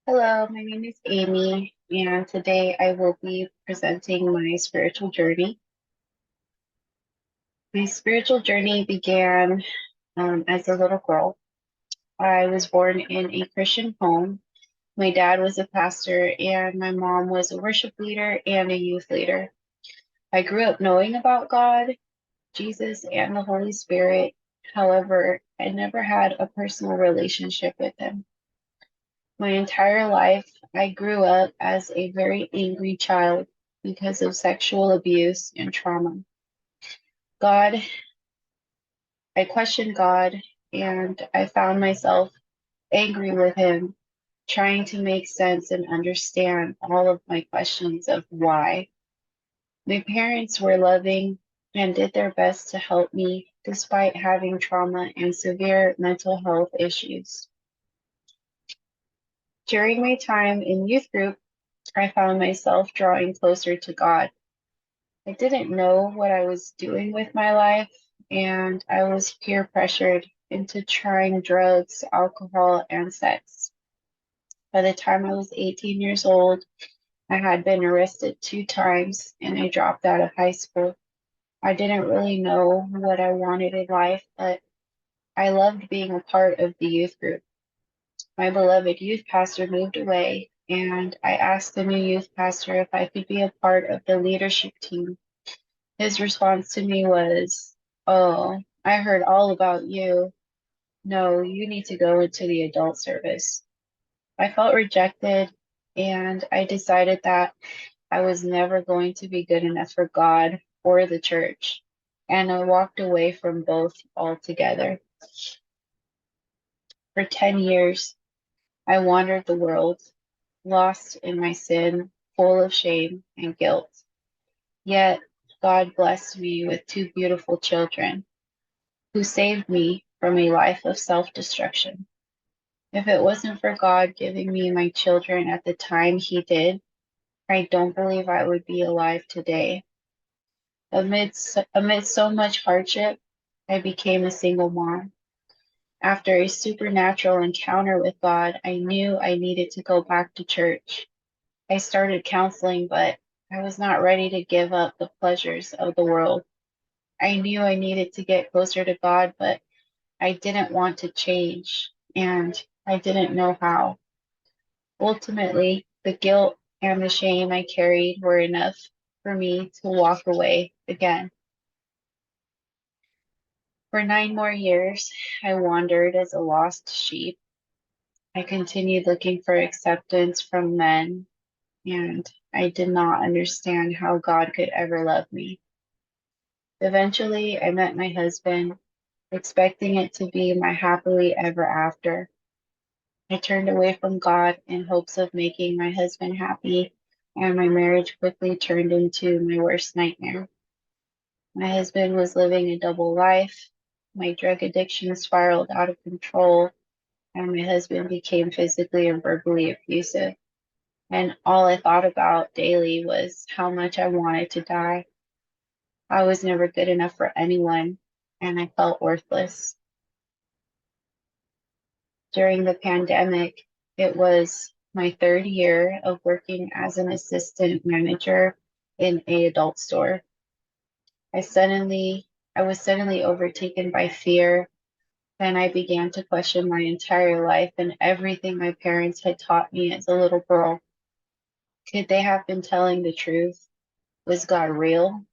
Hello, my name is Amy, and today I will be presenting my spiritual journey. My spiritual journey began as a little girl. I was born in a Christian home. My dad was a pastor, and my mom was a worship leader and a youth leader. I grew up knowing about God, Jesus, and the Holy Spirit. However, I never had a personal relationship with him. My entire life, I grew up as a very angry child because of sexual abuse and trauma. God, I questioned God and I found myself angry with Him, trying to make sense and understand all of my questions of why. My parents were loving and did their best to help me despite having trauma and severe mental health issues. During my time in youth group, I found myself drawing closer to God. I didn't know what I was doing with my life, and I was peer pressured into trying drugs, alcohol, and sex. By the time I was 18 years old, I had been arrested 2 times and I dropped out of high school. I didn't really know what I wanted in life, but I loved being a part of the youth group. My beloved youth pastor moved away, and I asked the new youth pastor if I could be a part of the leadership team. His response to me was, "Oh, I heard all about you. No, you need to go into the adult service." I felt rejected, and I decided that I was never going to be good enough for God or the church. And I walked away from both altogether. For 10 years, I wandered the world, lost in my sin, full of shame and guilt. Yet, God blessed me with two beautiful children who saved me from a life of self-destruction. If it wasn't for God giving me my children at the time He did, I don't believe I would be alive today. Amid so much hardship, I became a single mom. After a supernatural encounter with God, I knew I needed to go back to church. I started counseling, but I was not ready to give up the pleasures of the world. I knew I needed to get closer to God, but I didn't want to change, and I didn't know how. Ultimately, the guilt and the shame I carried were enough for me to walk away again. For 9 more years, I wandered as a lost sheep. I continued looking for acceptance from men, and I did not understand how God could ever love me. Eventually, I met my husband, expecting it to be my happily ever after. I turned away from God in hopes of making my husband happy, and my marriage quickly turned into my worst nightmare. My husband was living a double life. My drug addiction spiraled out of control, and my husband became physically and verbally abusive. And all I thought about daily was how much I wanted to die. I was never good enough for anyone, and I felt worthless. During the pandemic, it was my third year of working as an assistant manager in a adult store. I suddenly, I was suddenly overtaken by fear, and I began to question my entire life and everything my parents had taught me as a little girl. Could they have been telling the truth? Was God real?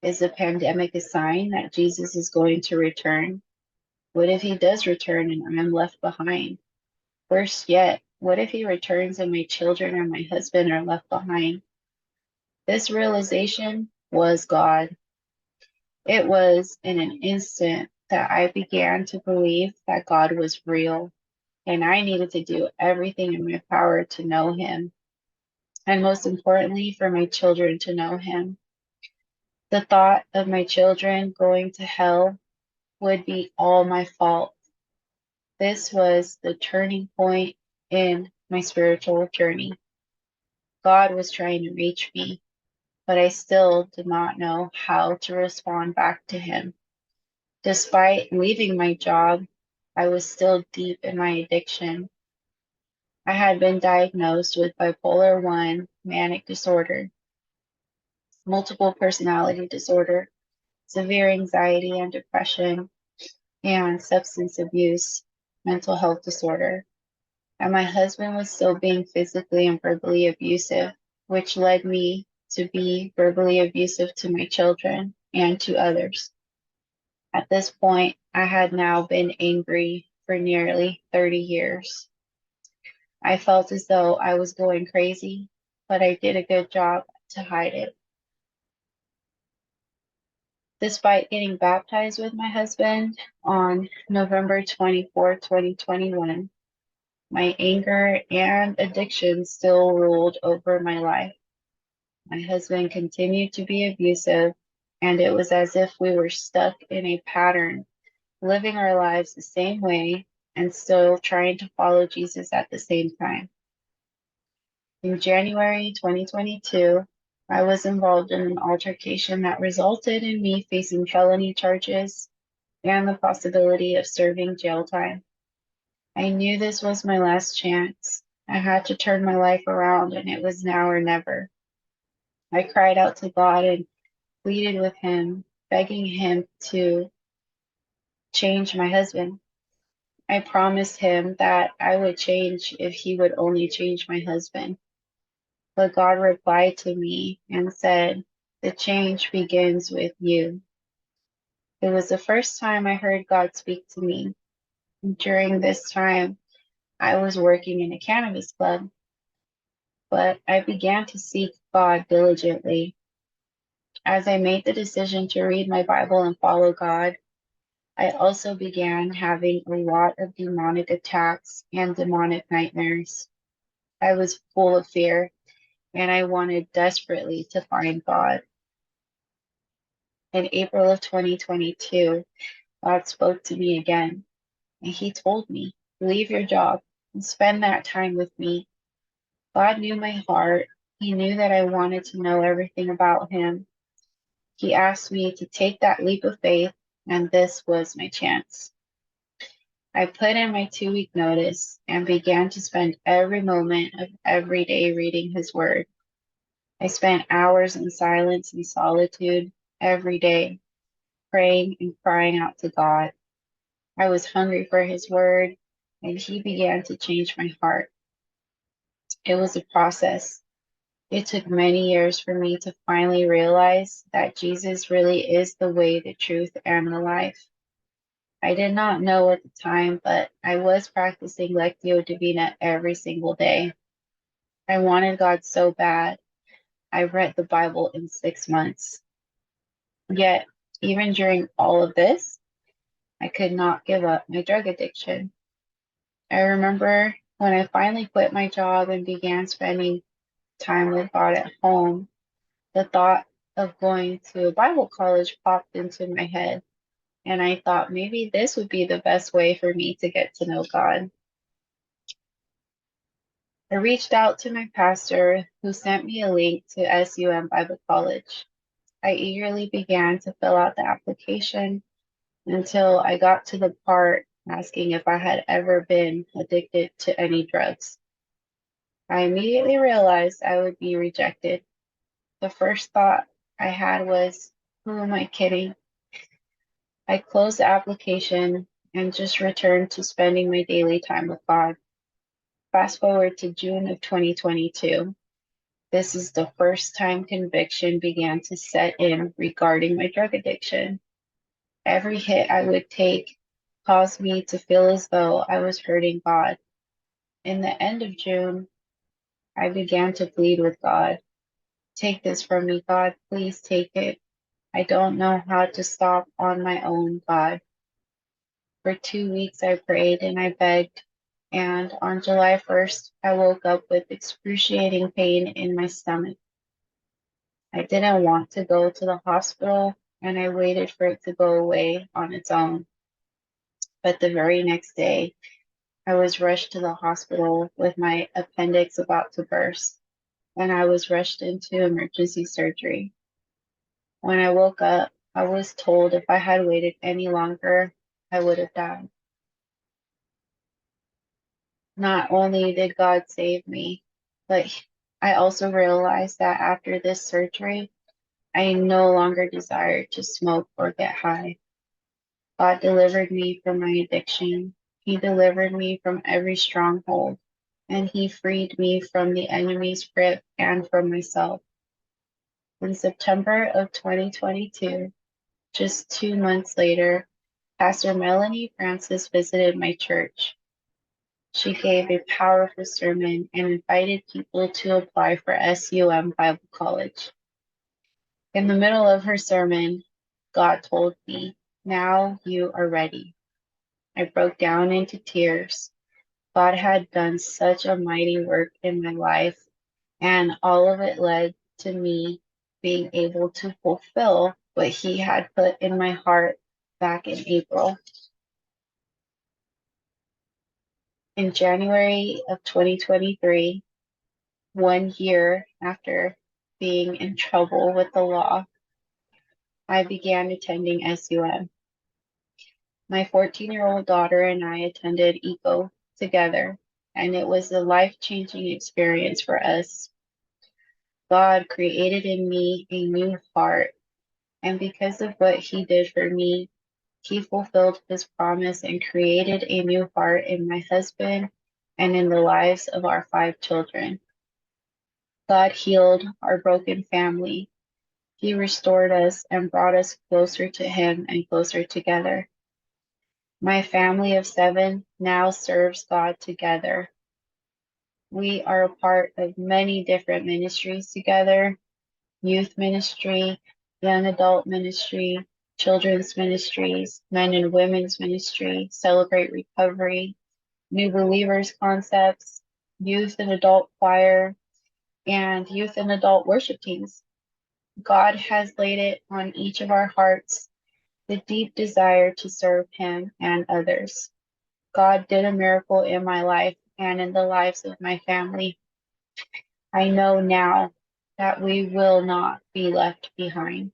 Is the pandemic a sign that Jesus is going to return? What if he does return and I am left behind? Worse yet, what if he returns and my children and my husband are left behind? This realization was God. It was in an instant that I began to believe that God was real and I needed to do everything in my power to know him, and most importantly, for my children to know him. The thought of my children going to hell would be all my fault. This was the turning point in my spiritual journey. God was trying to reach me, but I still did not know how to respond back to him. Despite leaving my job, I was still deep in my addiction. I had been diagnosed with bipolar 1 manic disorder, multiple personality disorder, severe anxiety and depression, and substance abuse, mental health disorder. And my husband was still being physically and verbally abusive, which led me to be verbally abusive to my children and to others. At this point, I had now been angry for nearly 30 years. I felt as though I was going crazy, but I did a good job to hide it. Despite getting baptized with my husband on November 24, 2021, my anger and addiction still ruled over my life. My husband continued to be abusive, and it was as if we were stuck in a pattern, living our lives the same way and still trying to follow Jesus at the same time. In January 2022, I was involved in an altercation that resulted in me facing felony charges and the possibility of serving jail time. I knew this was my last chance. I had to turn my life around, and it was now or never. I cried out to God and pleaded with Him, begging Him to change my husband. I promised Him that I would change if He would only change my husband. But God replied to me and said, "The change begins with you." It was the first time I heard God speak to me. During this time, I was working in a cannabis club, but I began to seek God diligently. As I made the decision to read my Bible and follow God, I also began having a lot of demonic attacks and demonic nightmares. I was full of fear, and I wanted desperately to find God. In April of 2022, God spoke to me again, and He told me, "Leave your job and spend that time with me." God knew my heart. He knew that I wanted to know everything about Him. He asked me to take that leap of faith, and this was my chance. I put in my 2-week notice and began to spend every moment of every day reading His Word. I spent hours in silence and solitude every day, praying and crying out to God. I was hungry for His Word, and He began to change my heart. It was a process. It took many years for me to finally realize that Jesus really is the way, the truth, and the life. I did not know at the time, but I was practicing Lectio Divina every single day. I wanted God so bad. I read the Bible in 6 months. Yet, even during all of this, I could not give up my drug addiction. I remember when I finally quit my job and began spending time with God at home, the thought of going to a Bible college popped into my head, and I thought maybe this would be the best way for me to get to know God. I reached out to my pastor, who sent me a link to SUM Bible College. I eagerly began to fill out the application until I got to the part asking if I had ever been addicted to any drugs. I immediately realized I would be rejected. The first thought I had was, who am I kidding? I closed the application and just returned to spending my daily time with God. Fast forward to June of 2022. This is the first time conviction began to set in regarding my drug addiction. Every hit I would take caused me to feel as though I was hurting God. In the end of June, I began to plead with God. "Take this from me, God. Please take it. I don't know how to stop on my own, God." For 2 weeks, I prayed and I begged. And on July 1st, I woke up with excruciating pain in my stomach. I didn't want to go to the hospital, and I waited for it to go away on its own. But the very next day, I was rushed to the hospital with my appendix about to burst, and I was rushed into emergency surgery. When I woke up, I was told if I had waited any longer, I would have died. Not only did God save me, but I also realized that after this surgery, I no longer desired to smoke or get high. God delivered me from my addiction. He delivered me from every stronghold, and He freed me from the enemy's grip and from myself. In September of 2022, just 2 months later, Pastor Melanie Francis visited my church. She gave a powerful sermon and invited people to apply for SUM Bible College. In the middle of her sermon, God told me, "Now you are ready." I broke down into tears. God had done such a mighty work in my life, and all of it led to me being able to fulfill what He had put in my heart back in April. In January of 2023, 1 year after being in trouble with the law, I began attending SUM. My 14-year-old daughter and I attended ECO together, and it was a life-changing experience for us. God created in me a new heart, and because of what He did for me, He fulfilled His promise and created a new heart in my husband and in the lives of our 5 children. God healed our broken family. He restored us and brought us closer to Him and closer together. My family of 7 now serves God together. We are a part of many different ministries together: youth ministry, young adult ministry, children's ministries, men and women's ministry, Celebrate Recovery, New Believers Concepts, youth and adult choir, and youth and adult worship teams. God has laid it on each of our hearts the deep desire to serve Him and others. God did a miracle in my life and in the lives of my family. I know now that we will not be left behind.